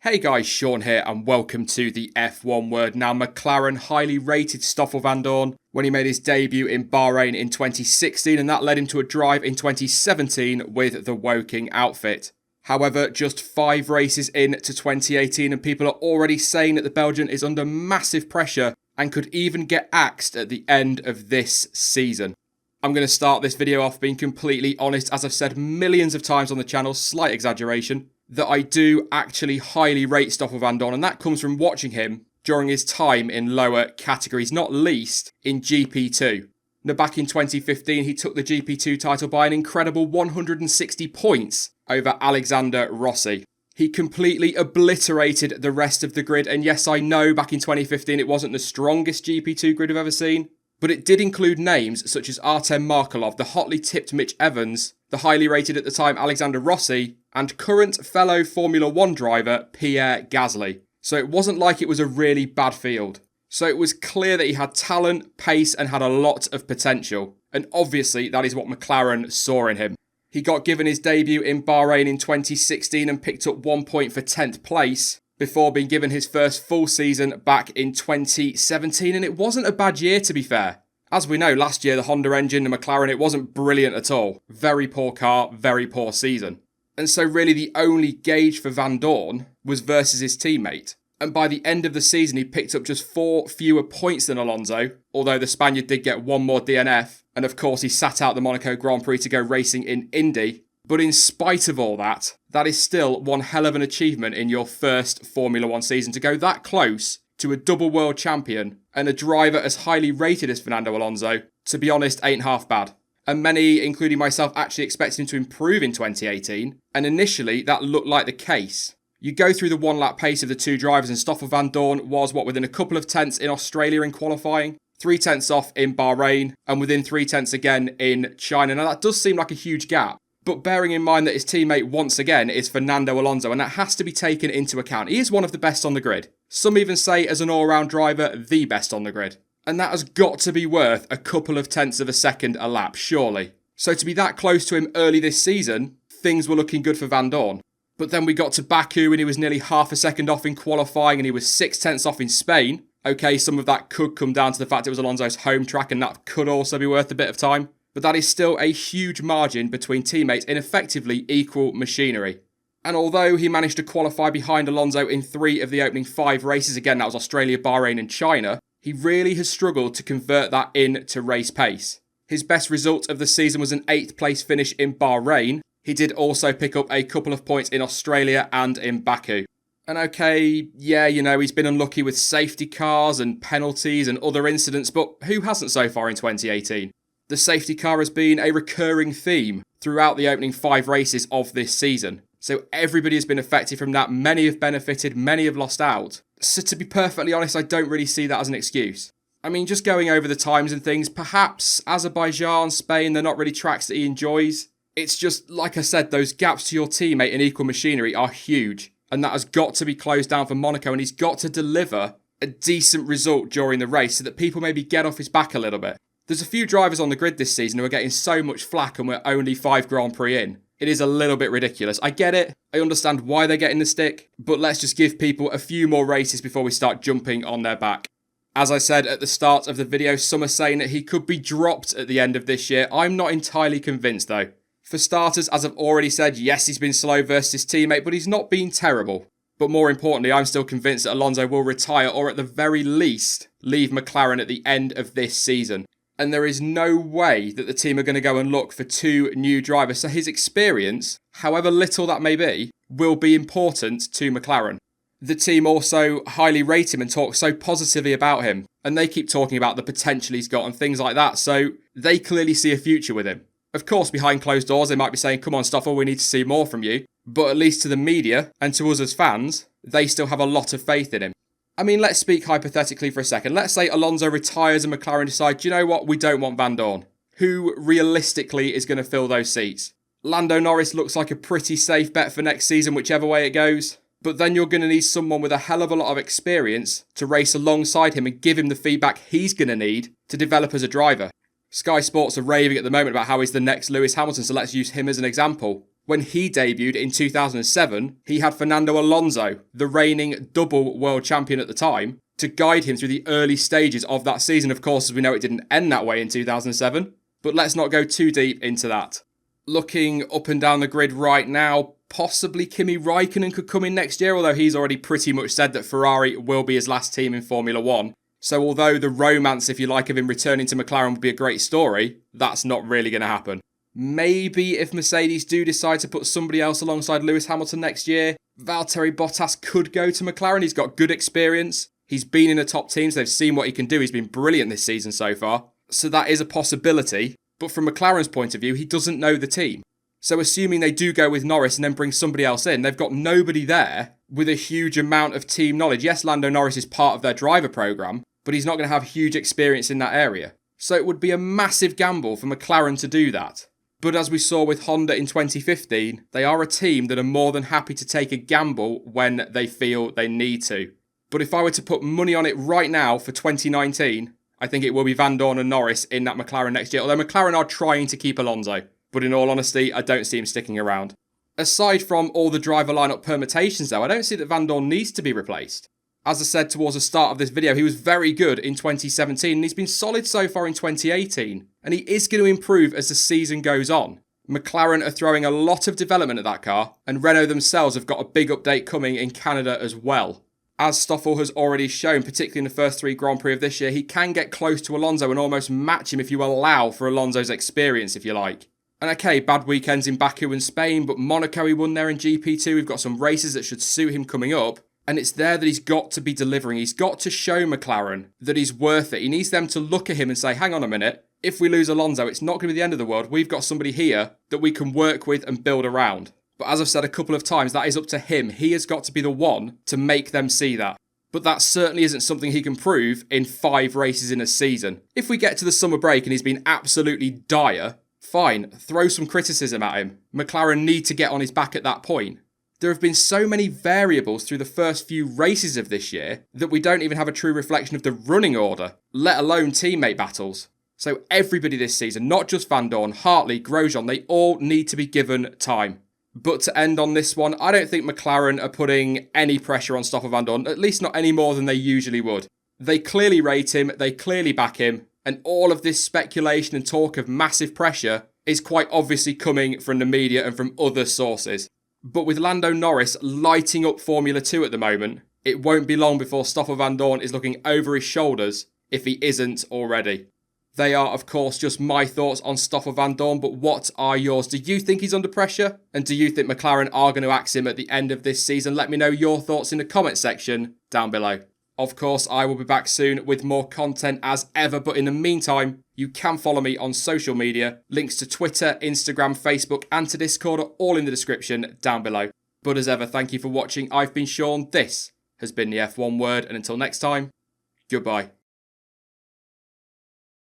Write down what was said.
Hey guys, Sean here and welcome to the F1 Word. Now, McLaren highly rated Stoffel Vandoorne when he made his debut in Bahrain in 2016, and that led him to a drive in 2017 with the Woking outfit. However, just 5 races into 2018 and people are already saying that the Belgian is under massive pressure and could even get axed at the end of this season. I'm going to start this video off being completely honest, as I've said millions of times on the channel, slight exaggeration, that I do actually highly rate Stoffel Vandoorne, and that comes from watching him during his time in lower categories, not least in GP2. Now, back in 2015, he took the GP2 title by an incredible 160 points over Alexander Rossi. He completely obliterated the rest of the grid, and yes, I know back in 2015 it wasn't the strongest GP2 grid I've ever seen, but it did include names such as Artem Markelov, the hotly tipped Mitch Evans, the highly rated at the time Alexander Rossi, and current fellow Formula 1 driver Pierre Gasly. So it wasn't like it was a really bad field. So it was clear that he had talent, pace, and had a lot of potential. And obviously that is what McLaren saw in him. He got given his debut in Bahrain in 2016 and picked up 1 point for 10th place, before being given his first full season back in 2017, and it wasn't a bad year, to be fair. As we know, last year the Honda engine, the McLaren, it wasn't brilliant at all. Very poor car, very poor season. And so really the only gauge for Vandoorne was versus his teammate. And by the end of the season he picked up just 4 fewer points than Alonso, although the Spaniard did get 1 more DNF, and of course he sat out the Monaco Grand Prix to go racing in Indy. But in spite of all that, that is still one hell of an achievement in your first Formula 1 season, to go that close to a double world champion and a driver as highly rated as Fernando Alonso, to be honest, ain't half bad. And many, including myself, actually expected him to improve in 2018, and initially that looked like the case. You go through the one-lap pace of the two drivers, and Stoffel Vandoorne was, within a couple of tenths in Australia in qualifying, 3 tenths off in Bahrain, and within 3 tenths again in China. Now that does seem like a huge gap, but bearing in mind that his teammate once again is Fernando Alonso, and that has to be taken into account. He is one of the best on the grid. Some even say, as an all-round driver, the best on the grid. And that has got to be worth a couple of tenths of a second a lap, surely. So to be that close to him early this season, things were looking good for Vandoorne. But then we got to Baku and he was nearly half a second off in qualifying, and he was 6 tenths off in Spain. Okay, some of that could come down to the fact it was Alonso's home track, and that could also be worth a bit of time. But that is still a huge margin between teammates in effectively equal machinery. And although he managed to qualify behind Alonso in 3 of the opening 5 races, again that was Australia, Bahrain and China, he really has struggled to convert that into race pace. His best result of the season was an 8th place finish in Bahrain. He did also pick up a couple of points in Australia and in Baku. And okay, yeah, he's been unlucky with safety cars and penalties and other incidents, but who hasn't so far in 2018? The safety car has been a recurring theme throughout the opening 5 races of this season. So everybody has been affected from that. Many have benefited, many have lost out. So to be perfectly honest, I don't really see that as an excuse. I mean, just going over the times and things, perhaps Azerbaijan, Spain, they're not really tracks that he enjoys. It's just, like I said, those gaps to your teammate in equal machinery are huge. And that has got to be closed down for Monaco, and he's got to deliver a decent result during the race so that people maybe get off his back a little bit. There's a few drivers on the grid this season who are getting so much flack and we're only 5 Grand Prix in. It is a little bit ridiculous. I get it. I understand why they're getting the stick, but let's just give people a few more races before we start jumping on their back. As I said at the start of the video, some are saying that he could be dropped at the end of this year. I'm not entirely convinced though. For starters, as I've already said, yes, he's been slow versus his teammate, but he's not been terrible. But more importantly, I'm still convinced that Alonso will retire, or at the very least, leave McLaren at the end of this season. And there is no way that the team are going to go and look for 2 new drivers. So his experience, however little that may be, will be important to McLaren. The team also highly rate him and talk so positively about him. And they keep talking about the potential he's got and things like that. So they clearly see a future with him. Of course, behind closed doors, they might be saying, come on, Stoffel, we need to see more from you. But at least to the media and to us as fans, they still have a lot of faith in him. I mean, let's speak hypothetically for a second. Let's say Alonso retires and McLaren decide, do you know what, we don't want Vandoorne. Who realistically is going to fill those seats? Lando Norris looks like a pretty safe bet for next season, whichever way it goes. But then you're going to need someone with a hell of a lot of experience to race alongside him and give him the feedback he's going to need to develop as a driver. Sky Sports are raving at the moment about how he's the next Lewis Hamilton, so let's use him as an example. When he debuted in 2007, he had Fernando Alonso, the reigning double world champion at the time, to guide him through the early stages of that season. Of course, as we know, it didn't end that way in 2007, but let's not go too deep into that. Looking up and down the grid right now, possibly Kimi Raikkonen could come in next year, although he's already pretty much said that Ferrari will be his last team in Formula 1. So although the romance, if you like, of him returning to McLaren would be a great story, that's not really going to happen. Maybe if Mercedes do decide to put somebody else alongside Lewis Hamilton next year, Valtteri Bottas could go to McLaren. He's got good experience. He's been in the top teams. They've seen what he can do. He's been brilliant this season so far. So that is a possibility. But from McLaren's point of view, he doesn't know the team. So assuming they do go with Norris and then bring somebody else in, they've got nobody there with a huge amount of team knowledge. Yes, Lando Norris is part of their driver programme, but he's not going to have huge experience in that area. So it would be a massive gamble for McLaren to do that. But as we saw with Honda in 2015, they are a team that are more than happy to take a gamble when they feel they need to. But if I were to put money on it right now for 2019, I think it will be Vandoorne and Norris in that McLaren next year. Although McLaren are trying to keep Alonso. But in all honesty, I don't see him sticking around. Aside from all the driver lineup permutations though, I don't see that Vandoorne needs to be replaced. As I said towards the start of this video, he was very good in 2017 and he's been solid so far in 2018. And he is going to improve as the season goes on. McLaren are throwing a lot of development at that car, and Renault themselves have got a big update coming in Canada as well. As Stoffel has already shown, particularly in the first 3 Grand Prix of this year, he can get close to Alonso and almost match him if you allow for Alonso's experience, if you like. And okay, bad weekends in Baku and Spain, but Monaco he won there in GP2. We've got some races that should suit him coming up. And it's there that he's got to be delivering. He's got to show McLaren that he's worth it. He needs them to look at him and say, hang on a minute, if we lose Alonso, it's not going to be the end of the world. We've got somebody here that we can work with and build around. But as I've said a couple of times, that is up to him. He has got to be the one to make them see that. But that certainly isn't something he can prove in 5 races in a season. If we get to the summer break and he's been absolutely dire, fine, throw some criticism at him. McLaren need to get on his back at that point. There have been so many variables through the first few races of this year that we don't even have a true reflection of the running order, let alone teammate battles. So everybody this season, not just Vandoorne, Hartley, Grosjean, they all need to be given time. But to end on this one, I don't think McLaren are putting any pressure on Stoffel Vandoorne, at least not any more than they usually would. They clearly rate him, they clearly back him, and all of this speculation and talk of massive pressure is quite obviously coming from the media and from other sources. But with Lando Norris lighting up Formula 2 at the moment, it won't be long before Stoffel Vandoorne is looking over his shoulders if he isn't already. They are, of course, just my thoughts on Stoffel Vandoorne, but what are yours? Do you think he's under pressure? And do you think McLaren are going to axe him at the end of this season? Let me know your thoughts in the comment section down below. Of course, I will be back soon with more content as ever, but in the meantime, you can follow me on social media. Links to Twitter, Instagram, Facebook, and to Discord are all in the description down below. But as ever, thank you for watching. I've been Sean. This has been the F1 Word, and until next time, goodbye.